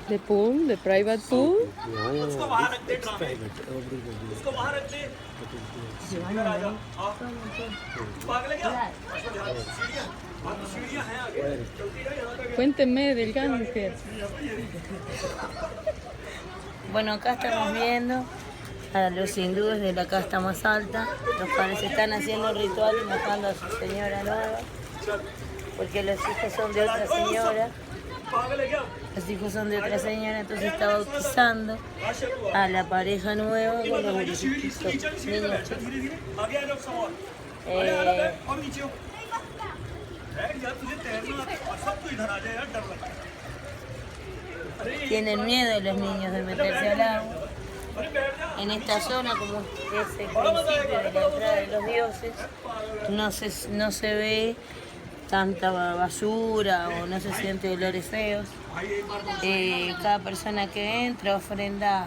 The pool, the private pool. It's private. Everybody. Cuéntenme del Ganges. Bueno, acá estamos viendo a los hindúes de la casta más alta, los cuales están haciendo el ritual y matando a su señora nueva, porque los hijos son de otra señora. Los hijos son de otra señora, entonces está bautizando a la pareja nueva con los niños chicos. Tienen miedo los niños de meterse al agua. En esta zona, como es el principio de la entrada de los dioses, no se ve tanta basura o no se siente olores feos. Cada persona que entra ofrenda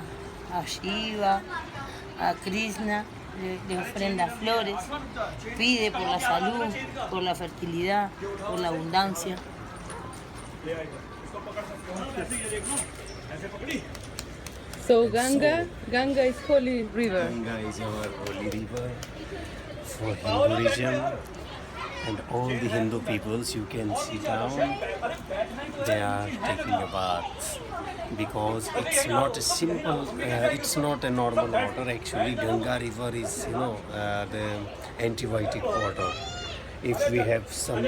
a Shiva, a Krishna, le ofrenda flores, pide por la salud, por la fertilidad, por la abundancia. So Ganga is holy river. Ganga is our holy river for Hinduism, and all the Hindu peoples you can see down, they are taking a bath because it's not a simple, it's not a normal water. Actually, Ganga river is, the antibiotic water. If we have some,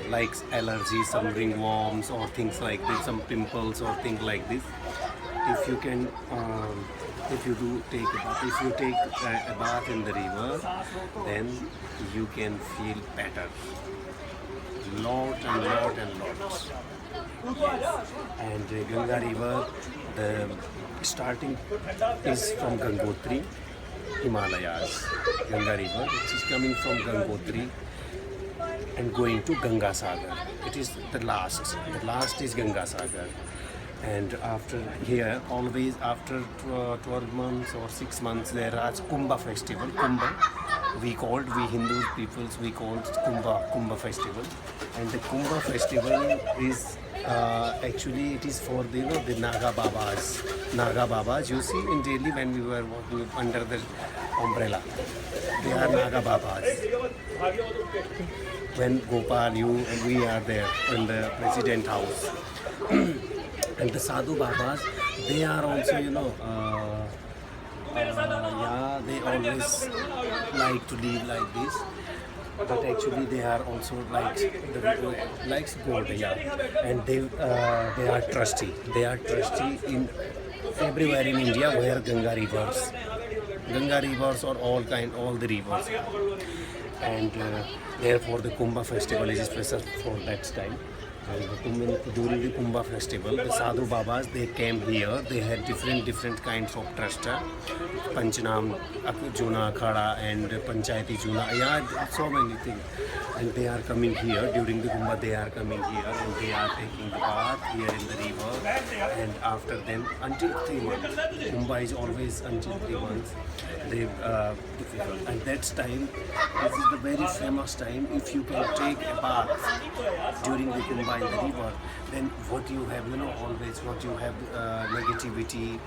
like allergies, some ringworms or things like this, some pimples or things like this, if you can, if you take a bath in the river, then you can feel better. Lot and lots. And Ganga river, the starting is from Gangotri, Himalayas. Ganga river, which is coming from Gangotri and going to Ganga Sagar. It is the last. The last is Ganga Sagar. And after here, always after 12 months or 6 months, there is Kumbha festival. Kumbha, we Hindu peoples, we called Kumbha festival. And the Kumbha festival is actually it is for the Naga Babas. Naga Babas, you see in Delhi when we were walking under the umbrella, they are Naga Babas. When Gopal, we are there in the president house. And the Sadhu Babas, they are also, they always like to live like this. But actually, they are also like God, and they are trusty. They are trusty in everywhere in India where Ganga rivers or all the rivers are. And therefore, the Kumbha festival is special for that time. During the Kumbha festival, the Sadhu Babas, they came here. They had different kinds of trusta, Panchanam, Juna, Khada, and Panchayati Juna. Yeah, so many things. And they are coming here during the Kumbha. They are coming here and they are taking the bath here in the river. And after them, until 3 months, Kumbha is always until 3 months. And that's time. This is the very famous time. If you can take a bath during the Kumbha in the river, then what you have, always what you have negativity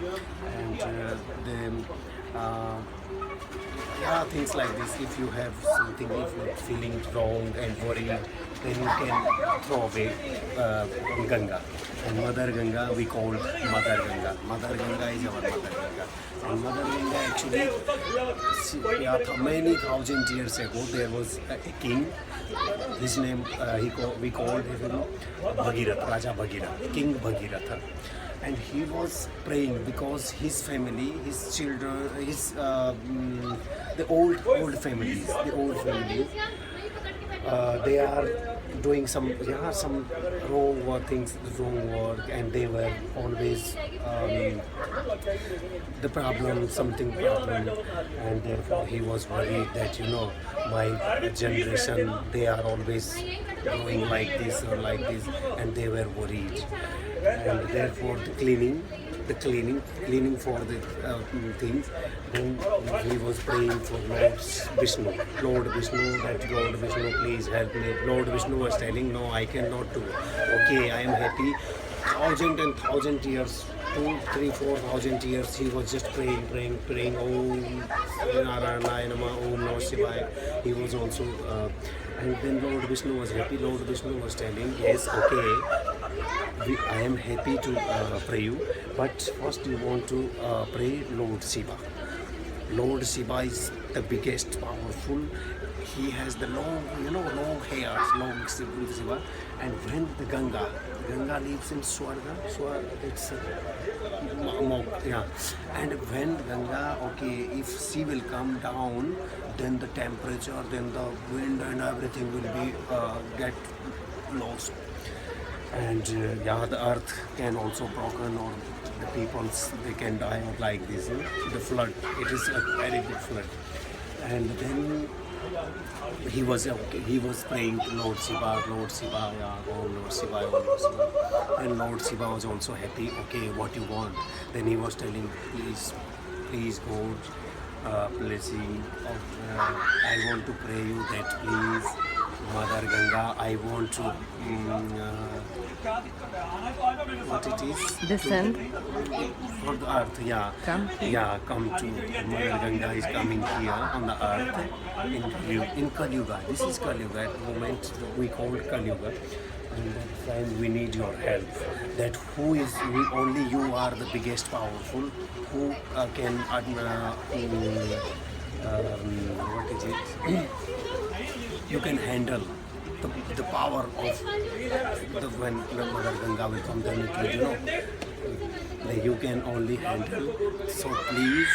and things like this. If you have something, if you're feeling wrong and worried, then you can throw away Ganga. And Mother Ganga, we call Mother Ganga. Mother Ganga is our Mother Ganga. And Mother Ganga actually, many thousand years ago, there was a king. His name, we called him Bhagirath, Raja Bhagirath, King Bhagirath. And he was praying because his family, his children, the old families, they are doing some wrong work, and they were always the problem, and therefore he was worried that my generation, they are always doing like this or like this, and they were worried, and therefore the cleaning the cleaning for the things. Then he was praying for Lord Vishnu, that Lord Vishnu, please help me. Lord Vishnu was telling, no, I cannot do. Okay, I am happy. 1,000 years, 2, 3, 4,000 years, he was just praying. Om Narayana Nama, Om Namah Shivaya. He was also, and then Lord Vishnu was happy. Lord Vishnu was telling, yes, okay, I am happy to pray you, but first you want to pray Lord Shiva. Lord Shiva is the biggest, powerful. He has the long hairs, long Shiva. And when the Ganga lives in Swarga, it's yeah. And when Ganga, okay, if she will come down, then the temperature, then the wind and everything will be get lost. And yeah, the earth can also broken, or the peoples, they can die or like this. The flood, it is a very big flood. And then he was praying to Lord Shiva, yeah, oh Lord Shiva, oh Lord Shiva. And Lord Shiva was also happy. Okay, what you want? Then he was telling, please God, blessing. I want to pray you that please, Mother Ganga, I want to what it is? Descend. For the earth, yeah. Come. Yeah, come to Mother Ganga is coming here on the earth in Kali Yuga. This is Kali Yuga. At the moment we call it Kali Yuga. And that time we need your help. That only you are the biggest powerful, who can what is it? You can handle the power of when Mother Ganga will come, then it will, you can only handle. So please,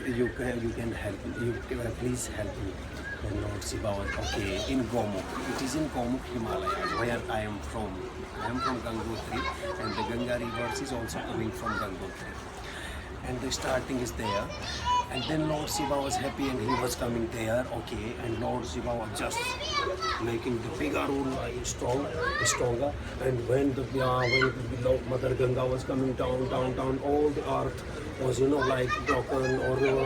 you can help. Please help me. And Lord Shiva was okay in Gomukh. It is in Gomukh, Himalaya, where I am from. I am from Gangotri, and the Ganga river is also coming from Gangotri. And the starting is there. And then Lord Shiva was happy and he was coming there, okay, and Lord Shiva was just making the bigger rule stronger. And when when Mother Ganga was coming down, all the earth was, like broken, or boom.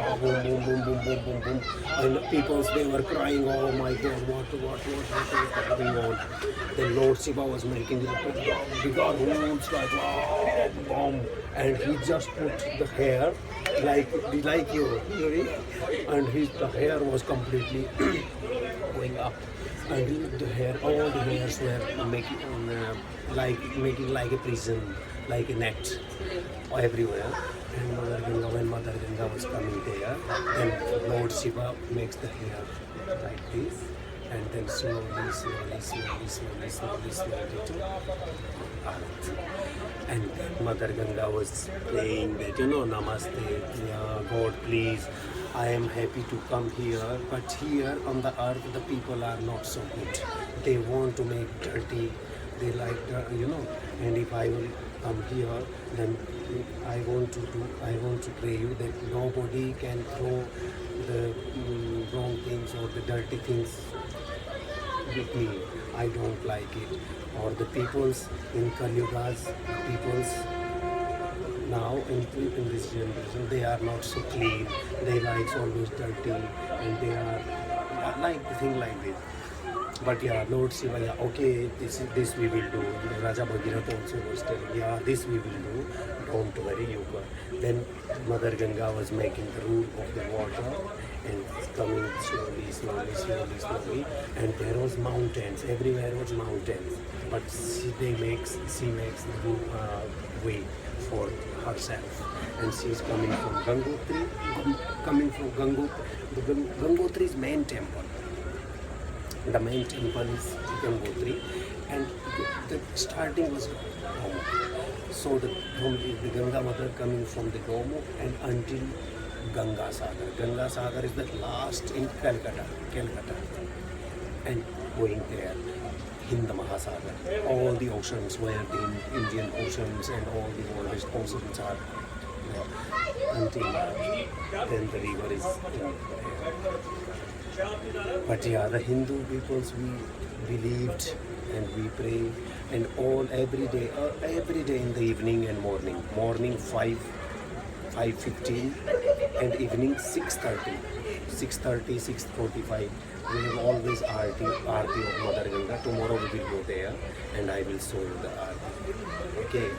And people, they were crying, oh my God, what is going on? Then Lord Shiva was making bigger rules, like wow, bomb. And he just put the hair like you, and the hair was completely going up, and all the hairs were making like a prison, like a net everywhere. And when Mother Ganga was coming there, then Lord Shiva makes the hair like this, and then slowly to earth. And then Mother Ganga was playing that, Namaste, yeah, God, please, I am happy to come here, but here on the earth, the people are not so good. They want to make dirty, they like, and if I will come here, then I want to pray you that nobody can throw the wrong things or the dirty things with me. I don't like it. Or the peoples in Kali Yuga's peoples now in this generation, they are not so clean. They like always dirty, and they are like the thing like this. But yeah, Lord Shiva, yeah, okay, this we will do. Raja Bhagirath also was telling, yeah, this we will do. Don't worry, you go. Then Mother Ganga was making the rule of the water, and coming slowly, and there was mountains, everywhere was mountains, but she makes the way for herself, and she is coming from Gangotri's main temple. The main temple is Gangotri, and the starting was Gomukh. So the Ganga Mother coming from the Gomukh and until Ganga Sagar. Ganga Sagar is the last in Calcutta, and going there, Hind Mahasagar. All the oceans where the Indian oceans and all the world's oceans are there, until then the river is there. But yeah, the Hindu peoples, we believed and we pray, and every day in the evening and morning 5:15 and evening 6:30, 6:45. We have always Aarti of Mother Ganga. Tomorrow we will go there and I will show you the Aarti. Okay?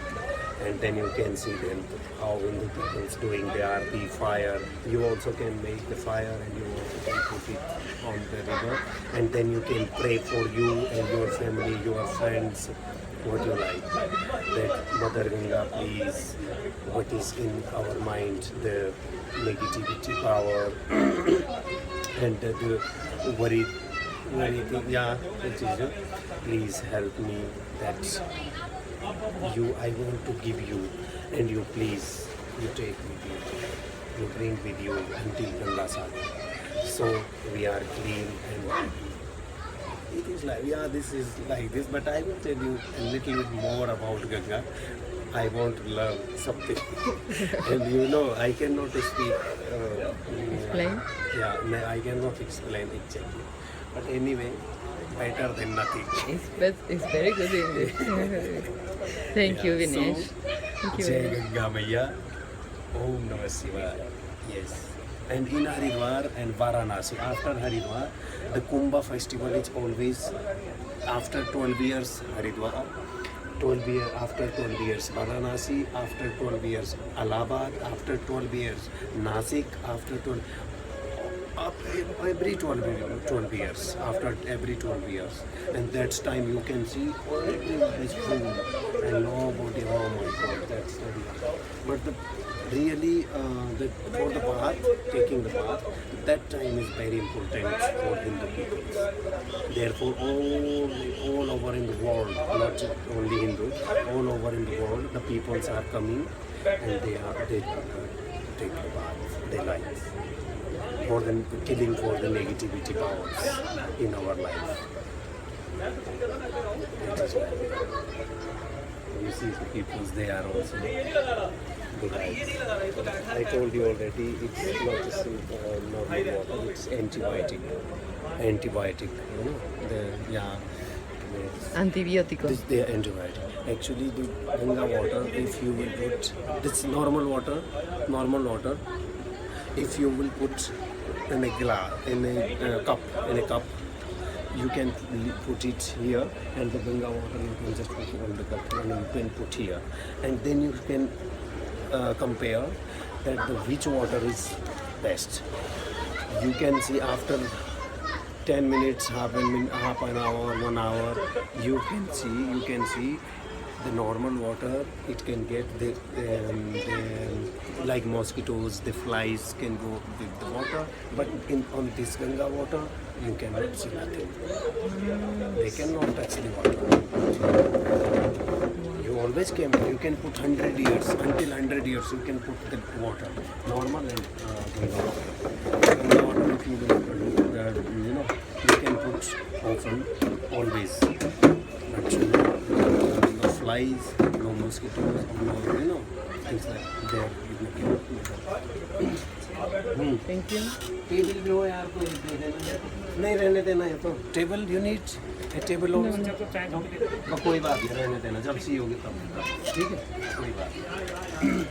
And then you can see them how Hindu people is doing the Aarti, fire. You also can make the fire and you also can put it on the river. And then you can pray for you and your family, your friends, what you like. That Mother Ganga, please, what is in our mind, the negativity power and the worry thing, yeah, please help me that I want to give you, and you please, you take with you, you bring with you until Ganga Sagar. So we are clean and happy. It is like, yeah, this is like this, but I will tell you a little bit more about Ganga. I want to learn something. And you know, I cannot speak. Explain. Yeah, I cannot explain exactly. But anyway, better than nothing. It's very good English. Thank you, Vinesh. Thank you Jai very much. Ganga Maiya. Om Namah Shivaya. Yes. And in Haridwar and Varanasi, after Haridwar, the Kumbh festival is always after 12 years Haridwar, after 12 years Varanasi, after 12 years Allahabad, after 12 years Nasik, after 12 every 12 years, after every 12 years. And that's time you can see everyone is full and nobody, oh my God, that's very hard. But really, for the bath, taking the bath, that time is very important for Hindu people. Therefore, all over in the world, not only Hindu, all over in the world, the peoples are coming and they take the bath, they like for the killing for the negativity powers in our life. That is why you see the peoples, they are also I told you already, it's not just normal water, it's antibiotic, you know, Antibióticos. they are antibiotic. Actually, the Ganga water, if you will put, this normal water, if you will put in a glass, in a cup, you can put it here, and the Ganga water you can just put it on the cup and you can put here, and then you can compare that which water is best. You can see after 10 minutes, half an hour, 1 hour, you can see the normal water. It can get the like mosquitoes, the flies can go with the water, but on this Ganga water you cannot see nothing. They cannot touch the water. You always you can put 100 years, until 100 years you can put the water, normal and Ganga water. Ganga water, if you will, you can put often, always. But no flies, no mosquitoes, no, things like that. Thank you. Table जो है यार कोई नहीं रहने देना है तो table you need a table कोई बात नहीं रहने देना जब सी होगी तब ठीक है कोई बात नहीं